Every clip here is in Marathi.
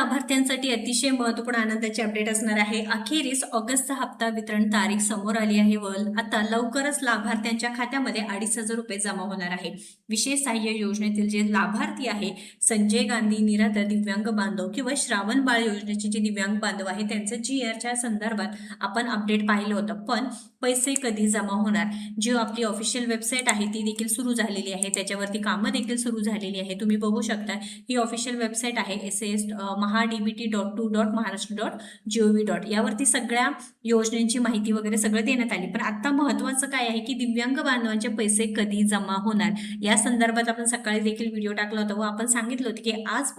लाभार्थ्यांसाठी अतिशय महत्त्वपूर्ण आनंदाची अपडेट असणार आहे. अखेरीस ऑगस्टचा हप्ता वितरण तारीख समोर आली आहे व आता लवकरच लाभार्थ्यांच्या खात्यामध्ये ₹2,500 जमा होणार आहे. विशेष सहाय्य योजनेतील जे लाभार्थी आहे, संजय गांधी निराधार दिव्यांग बांधव किंवा श्रावण बाळ योजनेचे जे दिव्यांग बांधव आहे, त्यांचं GRच्या संदर्भात आपण अपडेट पाहिलं होतं. पण पैसे कधी जमा होणार? जी आपली ऑफिशियल वेबसाईट आहे ती देखील सुरू झालेली आहे. त्याच्यावरती कामं देखील सुरू झालेली आहे. तुम्ही बघू शकता ही ऑफिशियल वेबसाईट आहे SAS mahadbt.2.maharashtra.gov. यावरती सगळ्या योजनेची माहिती वगैरे सगळं देण्यात आली. पण आता महत्त्वाचं काय आहे की दिव्यांग बांधवांचे पैसे कधी जमा होणार या संदर्भात आपण सकाळी देखील व्हिडिओ टाकला होता व आपण सांगितलं होतं की आज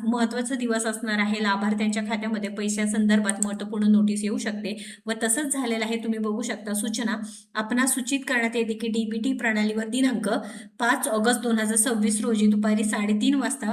महत्त्वाचा दिवस असणार आहे. लाभार्थ्यांच्या खात्यामध्ये पैशासंदर्भात महत्त्वपूर्ण नोटीस येऊ शकते व तसंच झालेलं आहे. तुम्ही बघू शकता सूचना आपणास सूचित करण्यात येते की DBT प्रणालीवर दिनांक 5 ऑगस्ट 2026 रोजी दुपारी 3:30 वाजता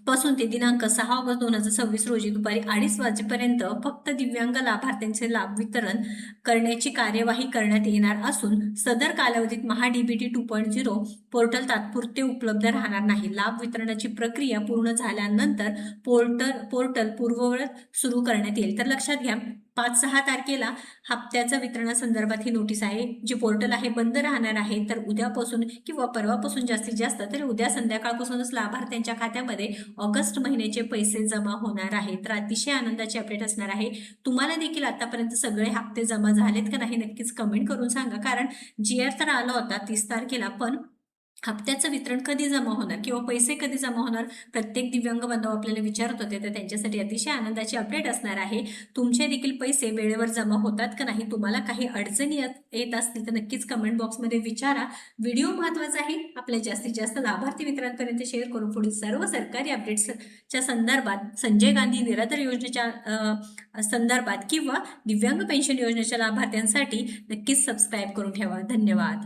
पासून ते दिनांक 6 ऑगस्ट 2026 रोजी दुपारी 2:30 वाजेपर्यंत फक्त दिव्यांग लाभार्थ्यांचे लाभ वितरण करण्याची कार्यवाही करण्यात येणार असून सदर कालावधीत MahDBT 2.0 पोर्टल तात्पुरते उपलब्ध राहणार नाही. लाभ वितरणाची प्रक्रिया पूर्ण झाल्यानंतर पोर्टल पूर्ववत सुरू करण्यात येईल. तर लक्षात घ्या 5-6 तारखेला हप्त्याच्या वितरणासंदर्भात ही नोटीस आहे. जे पोर्टल आहे बंद राहणार आहे. तर उद्यापासून किंवा परवापासून जास्तीत जास्त तर उद्या संध्याकाळपासूनच लाभार्थ्यांच्या खात्यामध्ये ऑगस्ट महिन्याचे पैसे जमा होणार आहेत. तर अतिशय आनंदाची अपडेट असणार आहे. तुम्हाला देखील आतापर्यंत सगळे हप्ते जमा झालेत का नाही नक्कीच कमेंट करून सांगा. कारण GR तर आला होता 30 तारखेला, पण हप्त्याचं वितरण कधी जमा होणार किंवा पैसे कधी जमा होणार प्रत्येक दिव्यांग बांधव आपल्याला विचारत होते. तर त्यांच्यासाठी अतिशय आनंदाची अपडेट असणार आहे. तुमचे देखील पैसे वेळेवर जमा होतात का नाही, तुम्हाला काही अडचणी येत असतील तर नक्कीच कमेंट बॉक्समध्ये विचारा. व्हिडिओ महत्त्वाचा आहे. आपल्या जास्तीत जास्त लाभार्थी मित्रांपर्यंत शेअर करून पुढील सर्व सरकारी अपडेट्सच्या संदर्भात संजय गांधी निराधार योजनेच्या संदर्भात किंवा दिव्यांग पेन्शन योजनेच्या लाभार्थ्यांसाठी नक्कीच सबस्क्राईब करून ठेवा. धन्यवाद.